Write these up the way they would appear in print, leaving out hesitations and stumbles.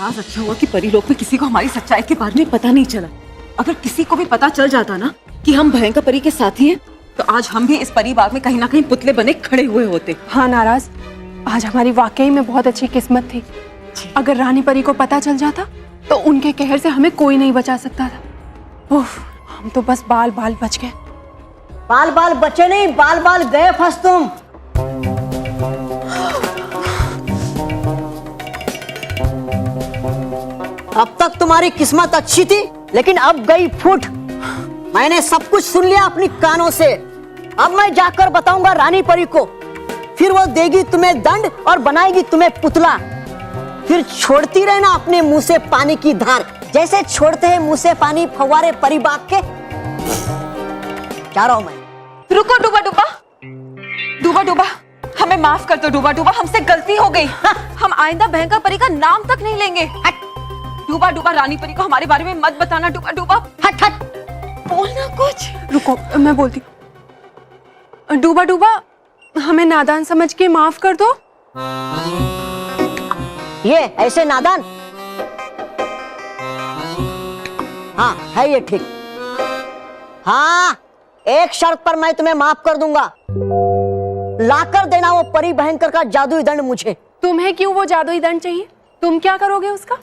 नाराज अच्छा हुआ कि परीलोक में किसी को हमारी सच्चाई के बारे में पता नहीं चला। अगर किसी को भी पता चल जाता ना कि हम भयंकर परी के साथी हैं, तो आज हम भी इस परी बाग में कहीं ना कहीं पुतले बने खड़े हुए होते। हाँ नाराज, आज हमारी वाकई में बहुत अच्छी किस्मत थी। अगर रानी परी को पता चल जाता तो उनके कहर से हमें कोई नहीं बचा सकता था। उफ, हम तो बस बाल बाल बच गए। बाल बाल बचे नहीं, बाल बाल गए फंस तुम। अब तक तुम्हारी किस्मत अच्छी थी, लेकिन अब गई फूट। मैंने सब कुछ सुन लिया अपनी कानों से। अब मैं जाकर बताऊंगा रानी परी को, फिर वो देगी तुम्हें दंड और बनाएगी तुम्हें पुतला। फिर छोड़ती रहना अपने मुंह से पानी की धार, जैसे छोड़ते हैं मुंह से पानी फव्वारे परी बाग के। जा रहा हूं मैं। रुको डूबा डूबा, डूबा डूबा, हमें माफ कर दो डूबा डूबा, हमसे गलती हो गई। हम आइंदा भयंकर परी का नाम तक नहीं लेंगे। डूबा डूबा, रानी परी को हमारे बारे में मत बताना। डूबा डूबा, हट हट, बोलना कुछ। रुको, मैं बोलती हूँ। डूबा डूबा, हमें नादान समझ के माफ कर दो। ये ऐसे नादान? हाँ है ये ठीक। हाँ, एक शर्त पर मैं तुम्हें माफ कर दूंगा। लाकर देना वो परी भयंकर का जादुई दंड मुझे। तुम्हें क्यों वो जादुई दंड चाहिए? तुम क्या करोगे उसका?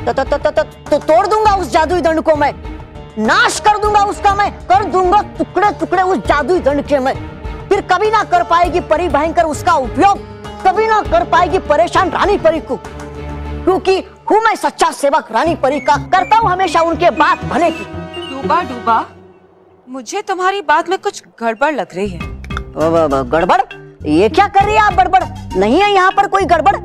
तो तोड़ दूंगा उस जादुई दंड को मैं, नाश कर दूंगा उसका मैं, कर दूंगा टुकड़े टुकड़े उस जादुई दंड के मैं। फिर कभी ना कर पाएगी परी भयंकर उसका उपयोग, कभी ना कर पाएगी परेशान रानी परी को, क्योंकि हूँ मैं सच्चा सेवक रानी परी का, करता हूँ हमेशा उनके बात भले की। डूबा डूबा, मुझे तुम्हारी बात में कुछ गड़बड़ लग रही है। गड़बड़? ये क्या कर रही है आप? गड़बड़ नहीं है यहाँ पर कोई गड़बड़।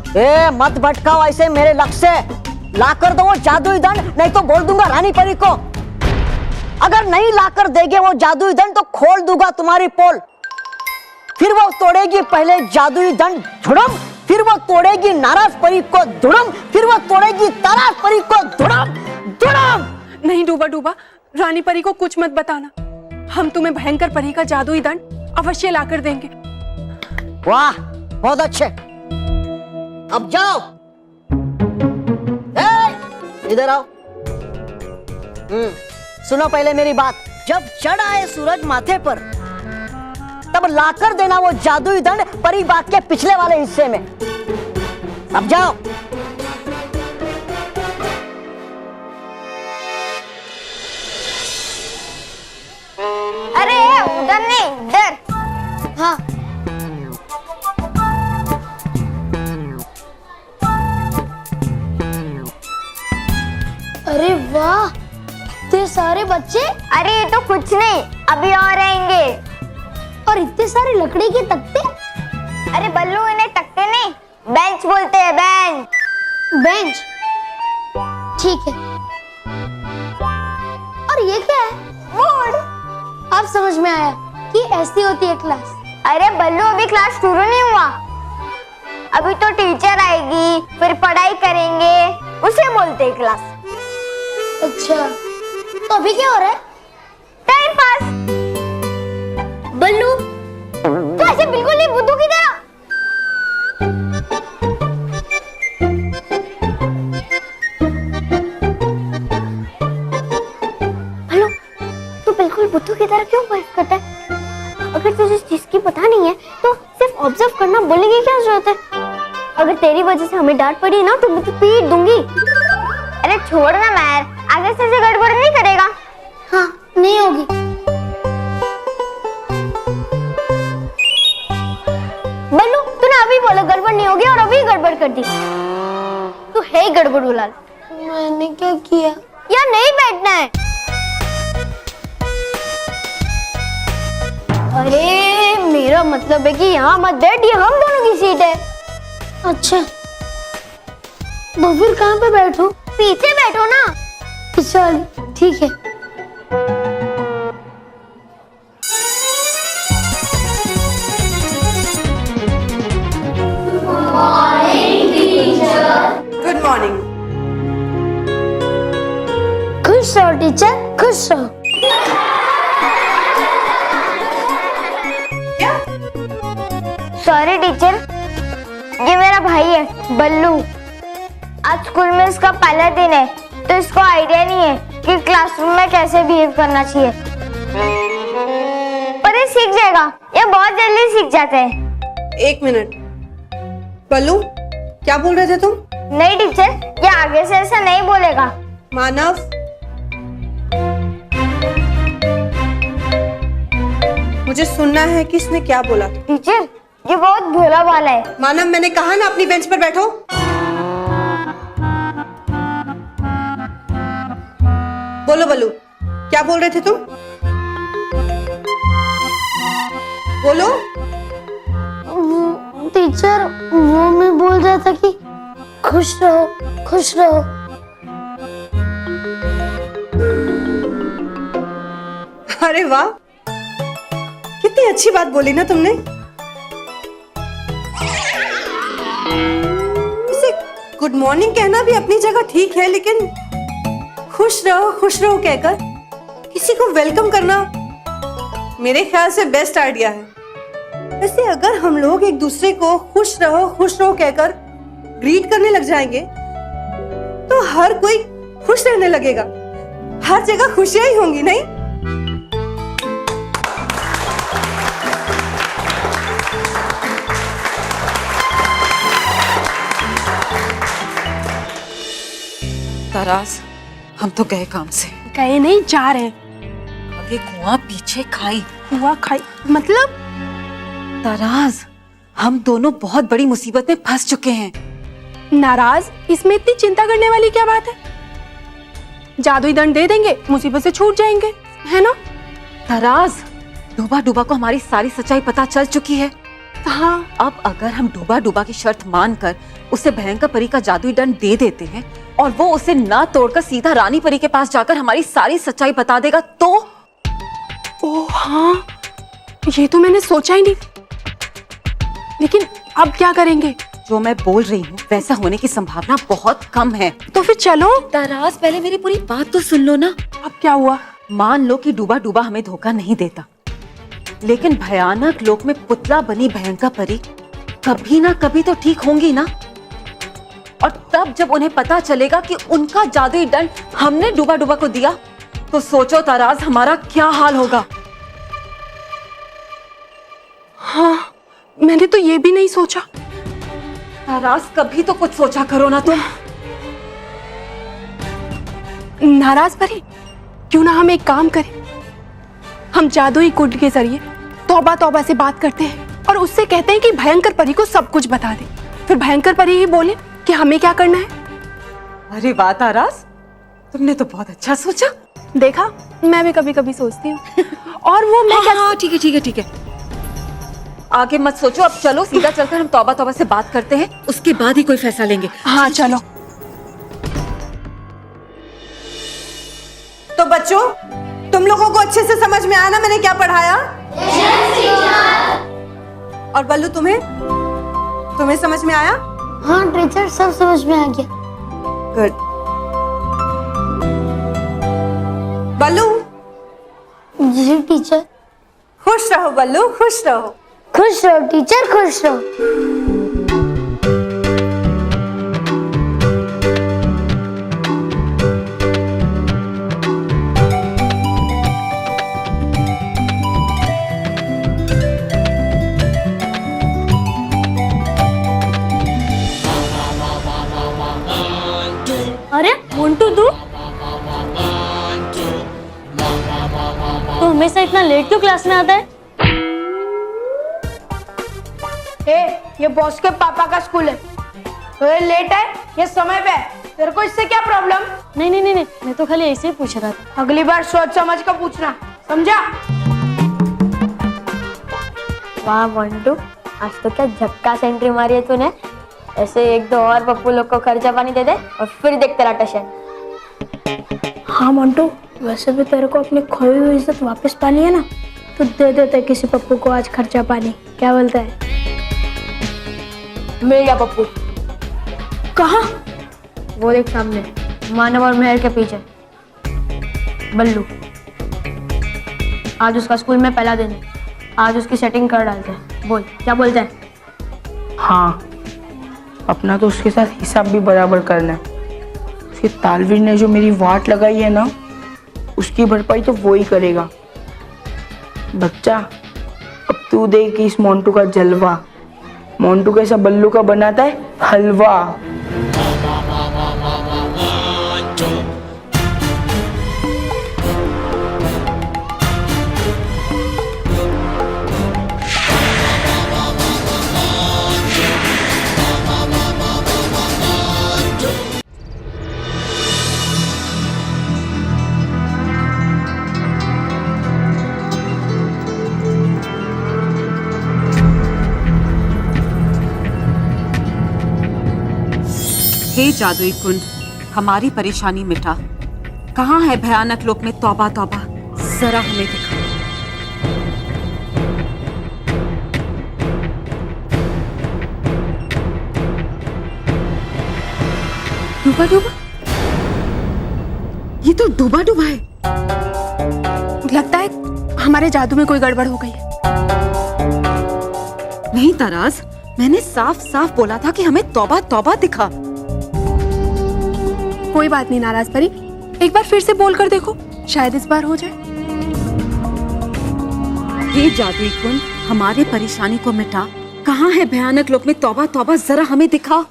ए मत भटकाओ ऐसे मेरे लक्ष्य से। लाकर दो वो जादुई दंड, नहीं तो बोल दूंगा रानी परी को। अगर नहीं लाकर देगे वो जादुई दंड तो खोल दूंगा तुम्हारी पोल। फिर वो तोड़ेगी पहले जादुई दंड धुड़म, फिर वो तोड़ेगी नाराज परी को धुड़म, फिर वो तोड़ेगी ताराज परी को धुड़म धुड़म। नहीं डूबा डूबा, रानी परी को कुछ मत बताना। हम तुम्हें भयंकर परी का जादुई दंड अवश्य लाकर देंगे। वाह, बहुत अच्छे। अब जाओ, इधर आओ। सुनो पहले मेरी बात। जब चढ़ आए सूरज माथे पर, तब लाकर देना वो जादुई दंड परी बाग के पिछले वाले हिस्से में। अब जाओ। अरे उधर नहीं, इधर। हाँ। अरे वाह, इतने सारे बच्चे। अरे ये तो कुछ नहीं, अभी और आएंगे। और इतने सारे लकड़ी के तख्ते। अरे बल्लू, इन्हें तख्ते नहीं, बेंच बोलते हैं, बेंच। बेंच, ठीक है। और ये क्या है? बोर्ड। अब समझ में आया कि ऐसी होती है क्लास। अरे बल्लू, अभी क्लास शुरू नहीं हुआ। अभी तो टीचर आएगी, फिर पढ़ाई करेंगे, उसे बोलते हैं क्लास। अच्छा, तो अभी क्या हो रहा है? Time pass. बल्लू, तो ऐसे बिल्कुल नहीं, बुद्धू की तरह। बल्लू, तू बिल्कुल बुद्धू की तरह क्यों बात करता है? अगर तुझे इस चीज की पता नहीं है तो सिर्फ ऑब्जर्व करना, बोलने की क्या जरूरत है? अगर तेरी वजह से हमें डांट पड़ी ना तो मैं तो पीट दूंगी। अरे छोड़ ना मैर, आगे से गड़बड़ नहीं करेगा। हाँ, नहीं होगी। बल्लू, तूने अभी बोला गड़बड़ नहीं होगी और अभी गड़बड़ कर दी। तू है ही गड़बड़ उलाल। मैंने क्या किया? यार नहीं बैठना है। अरे मेरा मतलब है कि यहाँ मत बैठ, ये हम दोनों की सीट है। अच्छा, तो फिर कहाँ पे बैठूं? पीछे बैठो ना। चल ठीक है। Good morning. खुश रहो टीचर, खुश रहो। सॉरी टीचर, ये मेरा भाई है बल्लू। आज स्कूल में इसका पहला दिन है, तो इसको आइडिया नहीं है कि क्लासरूम में कैसे बिहेव करना चाहिए। पर ये सीख जाएगा, ये बहुत जल्दी सीख जाते हैं। एक मिनट, बल्लू क्या बोल रहे थे तुम? नहीं टीचर, ये आगे से ऐसा नहीं बोलेगा। मानव, मुझे सुनना है कि इसने क्या बोला। टीचर, ये बहुत भोला भाला है। मानव, मैंने कहा ना अपनी बेंच पर बैठो। बोलो बल्लू, क्या बोल रहे थे तुम? बोलो। टीचर, वो मैं बोल रहा था कि खुश रहो, खुश रहो। अरे वाह, कितनी अच्छी बात बोली ना तुमने। इसे गुड मॉर्निंग कहना भी अपनी जगह ठीक है, लेकिन खुश रहो कहकर किसी को वेलकम करना मेरे ख्याल से बेस्ट आइडिया है। वैसे अगर हम लोग एक दूसरे को खुश रहो कहकर ग्रीट करने लग जाएंगे तो हर कोई खुश रहने लगेगा, हर जगह खुशियां ही होंगी, नहीं? ताराज, हम तो गए काम से। गए नहीं, जा रहे हैं। आगे कुआं पीछे खाई। हुआ खाई मतलब? ताराज, हम दोनों बहुत बड़ी मुसीबत में फंस चुके हैं। नाराज, इसमें इतनी चिंता करने वाली क्या बात है? जादुई दंड दे देंगे, मुसीबत से छूट जाएंगे, है ना? ताराज, डूबा को हमारी सारी सच्चाई पता चल चुकी है। हाँ, अब अगर हम डूबा की शर्त मानकर उसे भयंकर परी का जादुई दंड दे देते हैं और वो उसे ना तोड़कर सीधा रानी परी के पास जाकर हमारी सारी सच्चाई बता देगा तो? ओ हाँ, ये तो मैंने सोचा ही नहीं। लेकिन अब क्या करेंगे? जो मैं बोल रही हूँ वैसा होने की संभावना बहुत कम है। तो फिर चलो। ताराज, पहले मेरी पूरी बात तो सुन लो ना। अब क्या हुआ? मान लो कि डूबा हमें धोखा नहीं देता, लेकिन भयानक लोक में पुतला बनी भयंकर परी कभी ना कभी तो ठीक होंगी ना। और तब जब उन्हें पता चलेगा कि उनका जादुई दंड हमने डूबा को दिया, तो सोचो ताराज, हमारा क्या हाल होगा। हाँ, मैंने तो ये भी नहीं सोचा। ताराज, कभी तो कुछ सोचा करो ना तुम। नाराज परी, क्यों ना हम एक काम करें? हम जादुई कुंड के जरिए तौबा से बात करते हैं और उससे कहते हैं कि भयंकर परी को सब कुछ बता दे। फिर भयंकर परी ही बोले कि हमें क्या करना है। अरे वाह ताराज, तुमने तो बहुत अच्छा सोचा। देखा, मैं भी कभी कभी सोचती हूँ। और वो मैं हाँ, ठीक है। आगे मत सोचो, अब चलो सीधा चलकर हम तौबा से बात करते हैं, उसके बाद ही कोई फैसला लेंगे। हाँ चलो। तो बच्चों, तुम लोगों को अच्छे से समझ में आया ना मैंने क्या पढ़ाया? और बल्लू, तुम्हें समझ में आया? हाँ टीचर, सब समझ में आ गया। गुड। बल्लू, जी टीचर। खुश रहो बल्लू, खुश रहो। खुश रहो टीचर, खुश रहो। अरे मोंटू, तू तो हमेशा इतना लेट क्यों क्लास में आता है? ये बॉस के पापा का स्कूल है, तो ये लेट है, ये समय पे है। तेरे को इससे क्या प्रॉब्लम? नहीं, मैं तो खाली ऐसे ही पूछ रहा था। अगली बार सोच समझ कर पूछना, समझा? वाह मोंटू, आज तो क्या झक्कास एंट्री मारी है तूने। ऐसे एक दो और पप्पू लोग को खर्चा पानी दे दे और फिर देख तेरा टशन। हाँ मोंटू, वैसे भी तेरे को अपनी खोई हुई इज्जत वापस पानी है ना, तो दे देते किसी पप्पू को आज खर्चा पानी। क्या बोलता है? मिल गया पप्पू। कहाँ? वो देख सामने, मानव और मेहर के पीछे। बल्लू, आज उसका स्कूल में पहला दिन है, आज उसकी सेटिंग कर डालते हैं। बोल, क्या बोलते हैं? हाँ, अपना तो उसके साथ हिसाब भी बराबर करना है। उसके तालवीर ने जो मेरी वाट लगाई है ना, उसकी भरपाई तो वो ही करेगा। बच्चा, अब तू देख इस मोंटू का जलवा। मोंटू कैसा बल्लू का बनाता है हलवा। हे जादुई कुंड, हमारी परेशानी मिटा। कहाँ है भयानक लोक में तौबा तौबा, जरा हमें दिखा। डूबा डूबा, ये तो डूबा डूबा है। लगता है हमारे जादू में कोई गड़बड़ हो गई है। नहीं ताराज, मैंने साफ साफ बोला था कि हमें तौबा तौबा दिखा। कोई बात नहीं नाराज परी, एक बार फिर से बोल कर देखो, शायद इस बार हो जाए। ये जादुई कुंड, हमारे परेशानी को मिटा। कहाँ है भयानक लोक में तौबा तौबा, जरा हमें दिखा।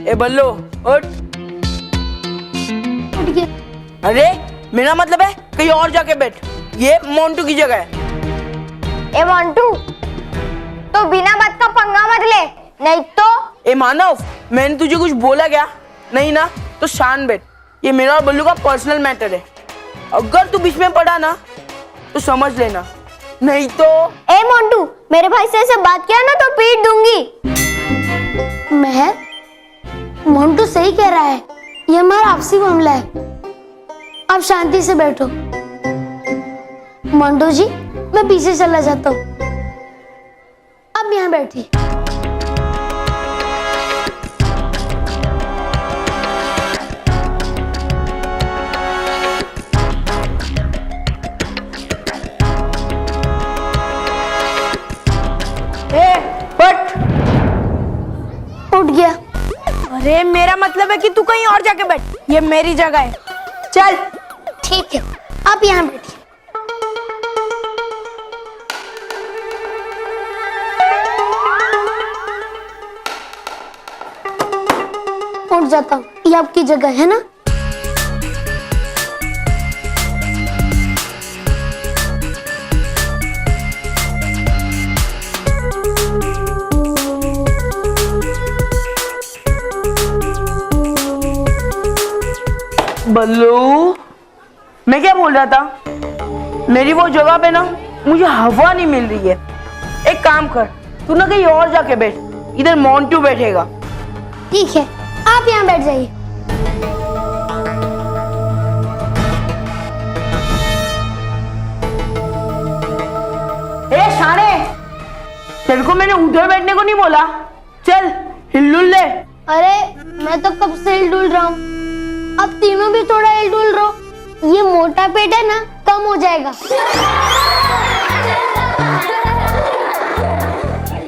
ए बल्लो, उठ। उठ गया। अरे मेरा मतलब है कहीं और जाके बैठ, ये मोंटू की जगह है। ए मोंटू, तो बिना बात का पंगा मत ले, नहीं तो। ए मानव, मैंने तुझे कुछ बोला क्या? नहीं ना, तो शान बैठ। ये मेरा और बल्लू का पर्सनल मैटर है। अगर तू बीच में पड़ा ना तो समझ लेना, नहीं तो। ए मोंटू, मेरे भाई से ऐसे बात किया ना तो पीट दूंगी। मैं मोंटू सही कह रहा है, ये हमारा आपसी मामला है। आप शांति से बैठो। मोंटू जी, मैं पीछे चला जाता हूँ, अब यहाँ बैठिए। उठ गया। अरे मेरा मतलब है कि तू कहीं और जाके बैठ, ये मेरी जगह है। चल। ठीक है, आप यहाँ बैठिए। उठ जाता हूँ, ये आपकी जगह है ना। बल्लू, मैं क्या बोल रहा था, मेरी वो जगह पे ना मुझे हवा नहीं मिल रही है। एक काम कर, तू ना कहीं और जाके बैठ, इधर मोंटू बैठेगा। ठीक है, आप यहाँ बैठ जाइए। ए शाने, तेरे को मैंने उधर बैठने को नहीं बोला। चल हिलडुल ले। अरे मैं तो कब से हिल-डुल रहा हूँ, अब तीनों भी थोड़ा हिल-डुल रहो। ये मोटा पेट है ना, कम हो जाएगा।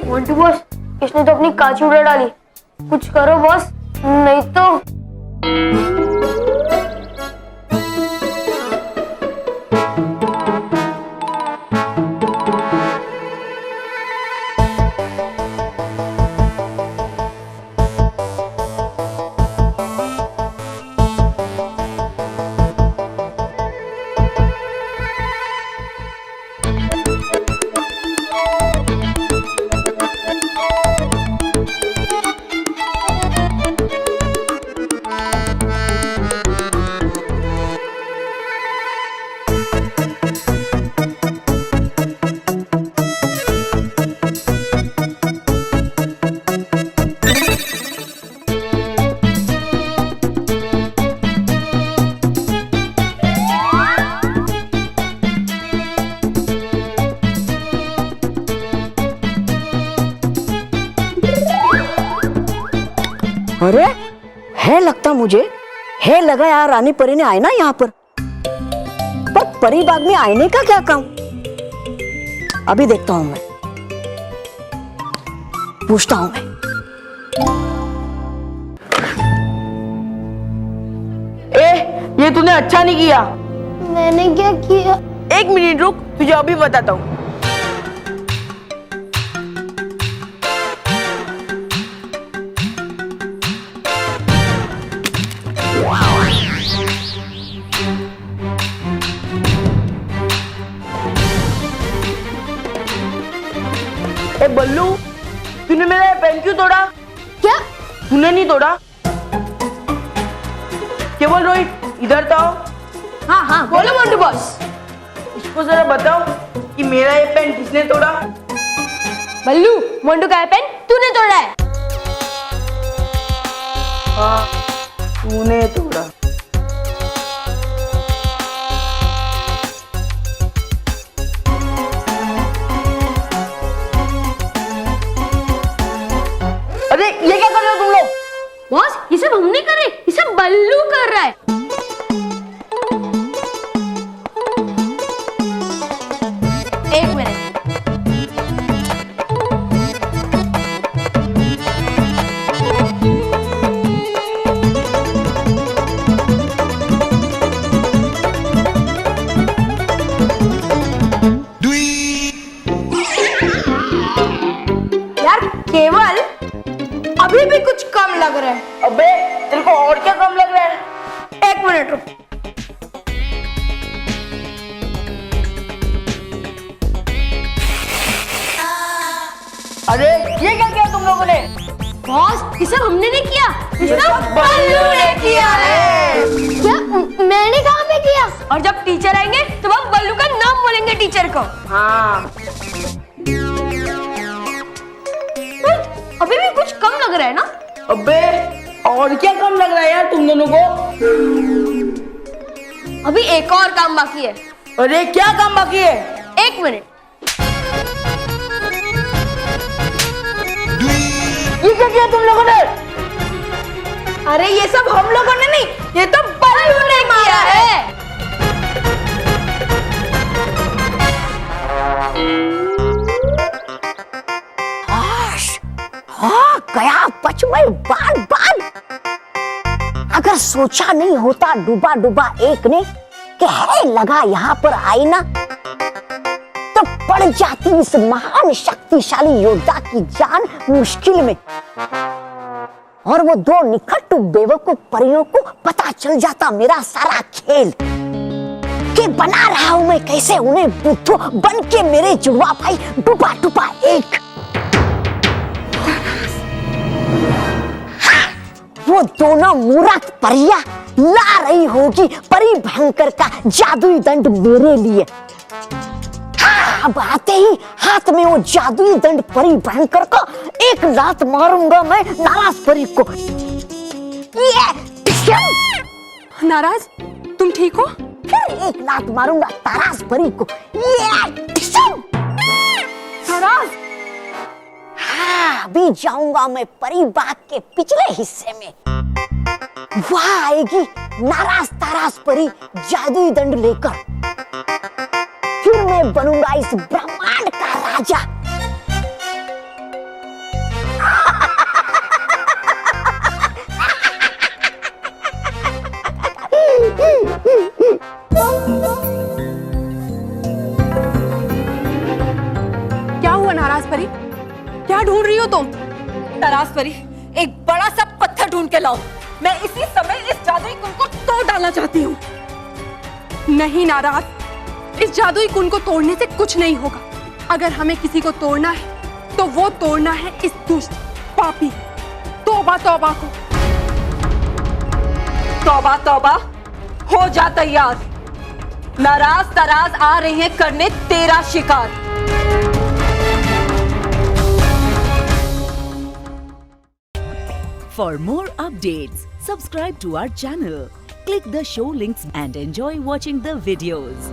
मोंटू बॉस, इसने तो अपनी कांच उड़ा डाली। कुछ करो बॉस, नहीं तो। अरे है लगता मुझे, है लगा यार रानी परी ने आईना यहाँ पर परी बाग में आईने का क्या काम? अभी देखता हूं मैं, पूछता हूं मैं। ये तूने अच्छा नहीं किया। मैंने क्या किया? 1 मिनट रुक, तुझे अभी बताता हूँ। ए बल्लू, तूने मेरा पेन क्यों तोड़ा? क्या? तूने नहीं तोड़ा? क्या बोल रोहित, इधर तो आओ। हाँ हाँ बोलो मोंटू बॉस। इसको जरा बताओ कि मेरा ये पेन किसने तोड़ा? बल्लू, मोंटू का पेन तूने तोड़ा है। हाँ, तूने तोड़ा। अरे ये क्या कर रहे हो तुम लोग? बॉस ये सब हम नहीं कर रहे, ये सब बल्लू कर रहा है। एक मिनट। यार केवल अभी भी कुछ कम लग रहा है। अबे तेरे को और क्या कम लग रहा है? 1 मिनट रुक। अरे ये क्या किया तुम लोगों ने? बॉस ये सब हमने नहीं किया, ये सब बल्लू ने किया है। क्या? मैंने कहाँ पे किया? और जब टीचर आएंगे तो हम बल्लू का नाम बोलेंगे टीचर को। हाँ, अभी भी कुछ कम लग रहा है ना? अबे और क्या कम लग रहा है यार तुम दोनों को? अभी एक और काम बाकी है। अरे क्या काम बाकी है? 1 मिनट। ये क्या किया तुम लोगों ने? अरे ये सब हम लोगों ने नहीं, ये तो बल्लू ने किया है। हाँ गया बच में बाल बाल। अगर सोचा नहीं होता डूबा डूबा एक ने कि है लगा यहाँ पर आईना, तो पड़ जाती इस महान शक्तिशाली योद्धा की जान मुश्किल में, और वो 2 निकट बेवकूफ परियों को पता चल जाता मेरा सारा खेल कि बना रहा हूं मैं कैसे उन्हें बुद्धू बन के मेरे जुड़वा भाई डूबा डूबा एक। वो दोनों मूर्ख परियां ला रही होगी परी भयंकर का जादुई दंड मेरे लिए। हाँ, अब आते ही हाथ में वो जादुई दंड परी भयंकर को एक लात मारूंगा मैं नाराज परी को। ये नाराज, तुम ठीक हो? फिर एक लात मारूंगा ताराज परी को। नाराज, हाँ, अभी जाऊंगा मैं परी बाग के पिछले हिस्से में। वहां आएगी नाराज ताराज परी जादुई दंड लेकर। फिर मैं बनूंगा इस ब्रह्मांड का राजा। क्या हुआ नाराज परी? क्या ढूंढ रही हो तुम? नाराज परी, एक बड़ा सा पत्थर ढूंढ के लाओ। मैं इसी समय इस जादुई कुंड को तोड़ डालना चाहती हूँ। नहीं नाराज, इस जादुई कुंड को तोड़ने से कुछ नहीं होगा। अगर हमें किसी को तोड़ना है तो वो तोड़ना है इस दुष्ट पापी तौबा तौबा को। तौबा तौबा, हो जा तैयार। नाराज ताराज आ रहे हैं करने तेरा शिकार। For more updates, subscribe to our channel, click the show links and enjoy watching the videos.